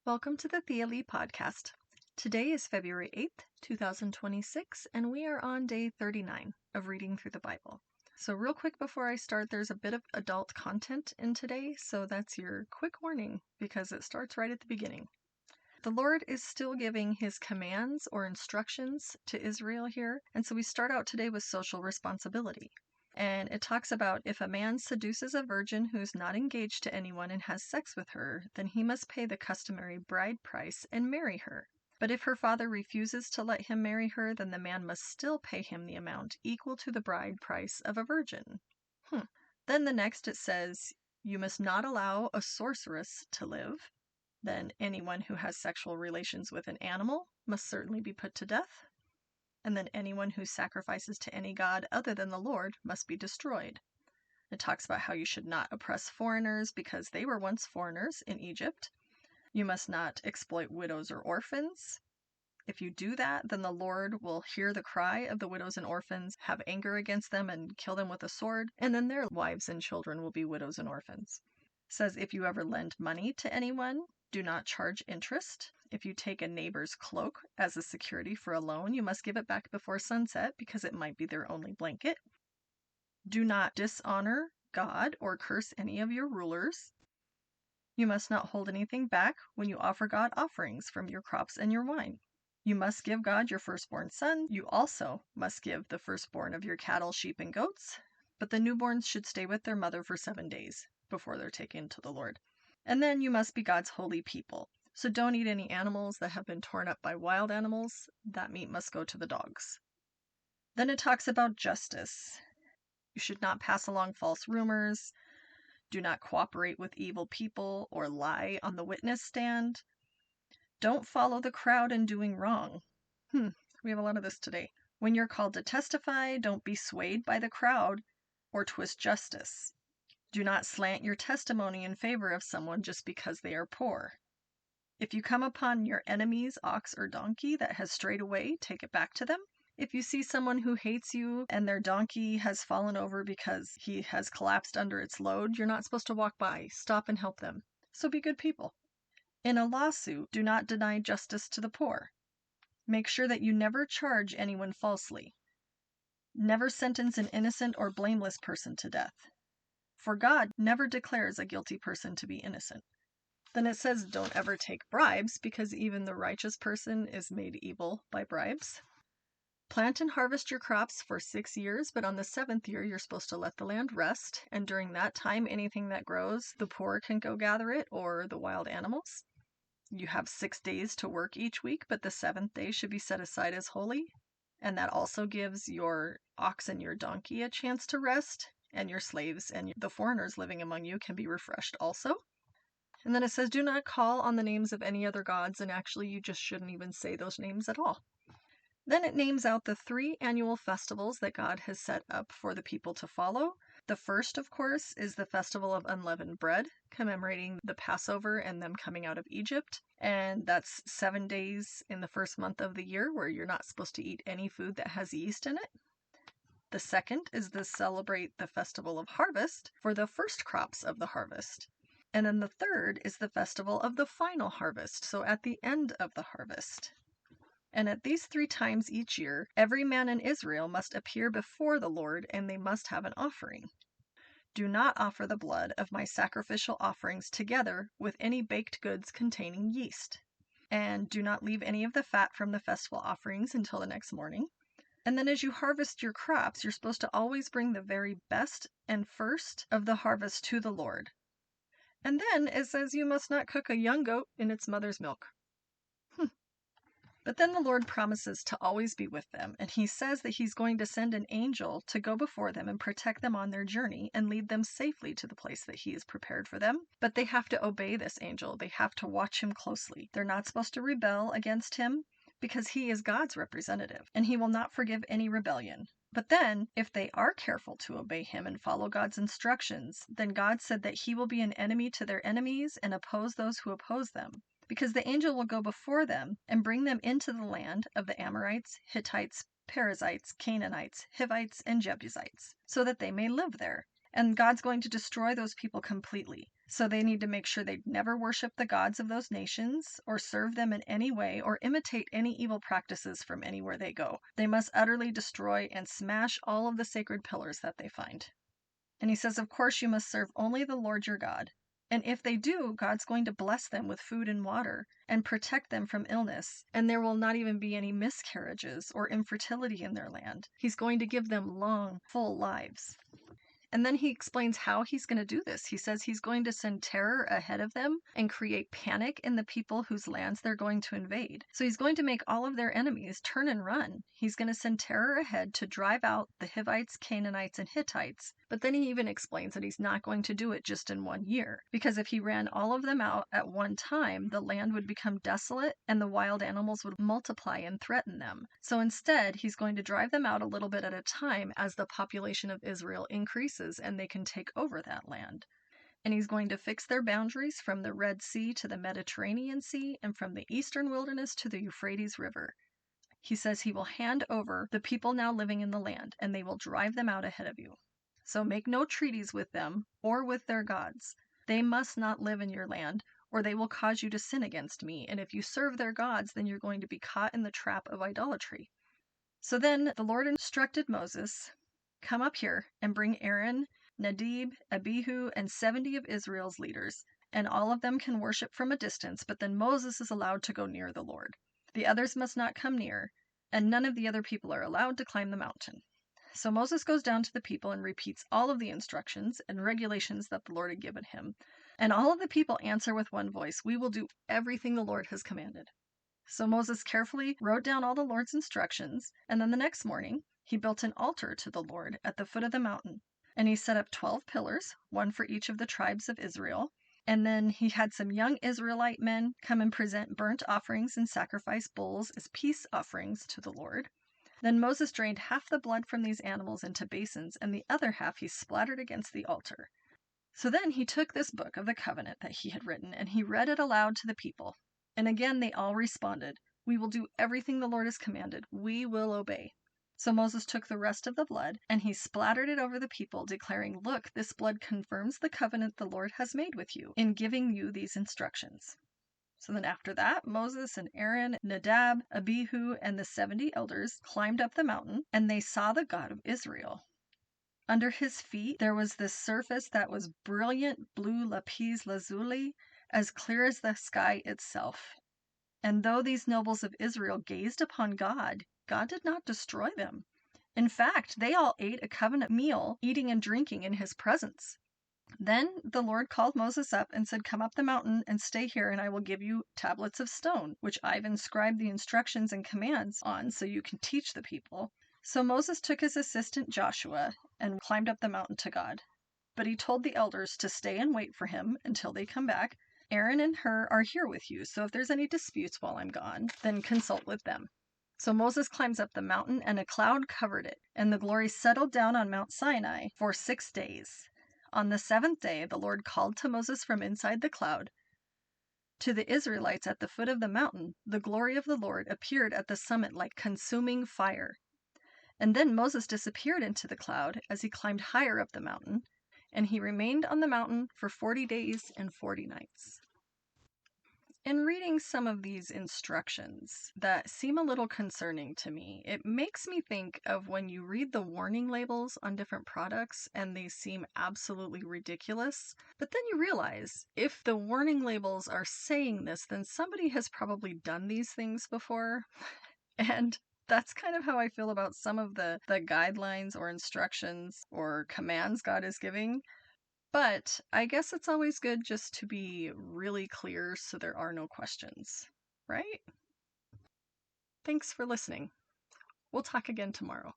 Welcome to the Thea Lee podcast. Today is February 8th, 2026, and we are on day 39 of reading through the Bible. So real quick before I start, there's a bit of adult content in today, so that's your quick warning because it starts right at the beginning. The Lord is still giving his commands or instructions to Israel here, and so we start out today with social responsibility. And it talks about if a man seduces a virgin who is not engaged to anyone and has sex with her, then he must pay the customary bride price and marry her. But if her father refuses to let him marry her, then the man must still pay him the amount equal to the bride price of a virgin. Then the next it says, you must not allow a sorceress to live. Then anyone who has sexual relations with an animal must certainly be put to death. And then anyone who sacrifices to any god other than the Lord must be destroyed. It talks about how you should not oppress foreigners because they were once foreigners in Egypt. You must not exploit widows or orphans. If you do that, then the Lord will hear the cry of the widows and orphans, have anger against them, and kill them with a sword, and then their wives and children will be widows and orphans. It says if you ever lend money to anyone, do not charge interest. If you take a neighbor's cloak as a security for a loan, you must give it back before sunset because it might be their only blanket. Do not dishonor God or curse any of your rulers. You must not hold anything back when you offer God offerings from your crops and your wine. You must give God your firstborn son. You also must give the firstborn of your cattle, sheep, and goats. But the newborns should stay with their mother for 7 days before they're taken to the Lord. And then you must be God's holy people. So don't eat any animals that have been torn up by wild animals. That meat must go to the dogs. Then it talks about justice. You should not pass along false rumors. Do not cooperate with evil people or lie on the witness stand. Don't follow the crowd in doing wrong. We have a lot of this today. When you're called to testify, don't be swayed by the crowd or twist justice. Do not slant your testimony in favor of someone just because they are poor. If you come upon your enemy's ox or donkey that has strayed away, take it back to them. If you see someone who hates you and their donkey has fallen over because he has collapsed under its load, you're not supposed to walk by. Stop and help them. So be good people. In a lawsuit, do not deny justice to the poor. Make sure that you never charge anyone falsely. Never sentence an innocent or blameless person to death. For God never declares a guilty person to be innocent. Then it says don't ever take bribes because even the righteous person is made evil by bribes. Plant and harvest your crops for 6 years, but on the 7th year you're supposed to let the land rest, and during that time anything that grows, the poor can go gather it or the wild animals. You have 6 days to work each week, but the 7th day should be set aside as holy, and that also gives your ox and your donkey a chance to rest, and your slaves and the foreigners living among you can be refreshed also. And then it says, do not call on the names of any other gods, and actually you just shouldn't even say those names at all. Then it names out the 3 annual festivals that God has set up for the people to follow. The first, of course, is the Festival of Unleavened Bread, commemorating the Passover and them coming out of Egypt. And that's 7 days in the first month of the year where you're not supposed to eat any food that has yeast in it. The second is to celebrate the Festival of Harvest for the first crops of the harvest. And then the third is the Festival of the Final Harvest, so at the end of the harvest. And at these 3 times each year, every man in Israel must appear before the Lord, and they must have an offering. Do not offer the blood of my sacrificial offerings together with any baked goods containing yeast. And do not leave any of the fat from the festival offerings until the next morning. And then as you harvest your crops, you're supposed to always bring the very best and first of the harvest to the Lord. And then it says you must not cook a young goat in its mother's milk. But then the Lord promises to always be with them, and he says that he's going to send an angel to go before them and protect them on their journey and lead them safely to the place that he has prepared for them. But they have to obey this angel. They have to watch him closely. They're not supposed to rebel against him because he is God's representative, and he will not forgive any rebellion. But then, if they are careful to obey him and follow God's instructions, then God said that he will be an enemy to their enemies and oppose those who oppose them. Because the angel will go before them and bring them into the land of the Amorites, Hittites, Perizzites, Canaanites, Hivites, and Jebusites, so that they may live there. And God's going to destroy those people completely. So they need to make sure they never worship the gods of those nations or serve them in any way or imitate any evil practices from anywhere they go. They must utterly destroy and smash all of the sacred pillars that they find. And he says, of course, you must serve only the Lord your God. And if they do, God's going to bless them with food and water and protect them from illness. And there will not even be any miscarriages or infertility in their land. He's going to give them long, full lives. And then he explains how he's going to do this. He says he's going to send terror ahead of them and create panic in the people whose lands they're going to invade. So he's going to make all of their enemies turn and run. He's going to send terror ahead to drive out the Hivites, Canaanites, and Hittites. But then he even explains that he's not going to do it just in 1 year, because if he ran all of them out at one time, the land would become desolate and the wild animals would multiply and threaten them. So instead, he's going to drive them out a little bit at a time as the population of Israel increases and they can take over that land. And he's going to fix their boundaries from the Red Sea to the Mediterranean Sea and from the eastern wilderness to the Euphrates River. He says he will hand over the people now living in the land and they will drive them out ahead of you. So make no treaties with them or with their gods. They must not live in your land, or they will cause you to sin against me. And if you serve their gods, then you're going to be caught in the trap of idolatry. So then the Lord instructed Moses, come up here and bring Aaron, Nadab, Abihu, and 70 of Israel's leaders. And all of them can worship from a distance, but then Moses is allowed to go near the Lord. The others must not come near, and none of the other people are allowed to climb the mountain. So Moses goes down to the people and repeats all of the instructions and regulations that the Lord had given him. And all of the people answer with one voice, we will do everything the Lord has commanded. So Moses carefully wrote down all the Lord's instructions, and then the next morning he built an altar to the Lord at the foot of the mountain. And he set up 12 pillars, one for each of the tribes of Israel. And then he had some young Israelite men come and present burnt offerings and sacrifice bulls as peace offerings to the Lord. Then Moses drained half the blood from these animals into basins, and the other half he splattered against the altar. So then he took this book of the covenant that he had written, and he read it aloud to the people. And again they all responded, we will do everything the Lord has commanded. We will obey. So Moses took the rest of the blood, and he splattered it over the people, declaring, look, this blood confirms the covenant the Lord has made with you in giving you these instructions. So then after that, Moses and Aaron, Nadab, Abihu, and the 70 elders climbed up the mountain, and they saw the God of Israel. Under his feet, there was this surface that was brilliant blue lapis lazuli, as clear as the sky itself. And though these nobles of Israel gazed upon God, God did not destroy them. In fact, they all ate a covenant meal, eating and drinking in his presence. Then the Lord called Moses up and said, come up the mountain and stay here, and I will give you tablets of stone, which I've inscribed the instructions and commands on so you can teach the people. So Moses took his assistant Joshua and climbed up the mountain to God. But he told the elders to stay and wait for him until they come back. Aaron and Hur are here with you, so if there's any disputes while I'm gone, then consult with them. So Moses climbs up the mountain, and a cloud covered it, and the glory settled down on Mount Sinai for 6 days. On the 7th day, the Lord called to Moses from inside the cloud. To the Israelites at the foot of the mountain, the glory of the Lord appeared at the summit like consuming fire. And then Moses disappeared into the cloud as he climbed higher up the mountain, and he remained on the mountain for 40 days and 40 nights. In reading some of these instructions that seem a little concerning to me, it makes me think of when you read the warning labels on different products and they seem absolutely ridiculous, but then you realize if the warning labels are saying this, then somebody has probably done these things before. And that's kind of how I feel about some of the guidelines or instructions or commands God is giving. But I guess it's always good just to be really clear so there are no questions, right? Thanks for listening. We'll talk again tomorrow.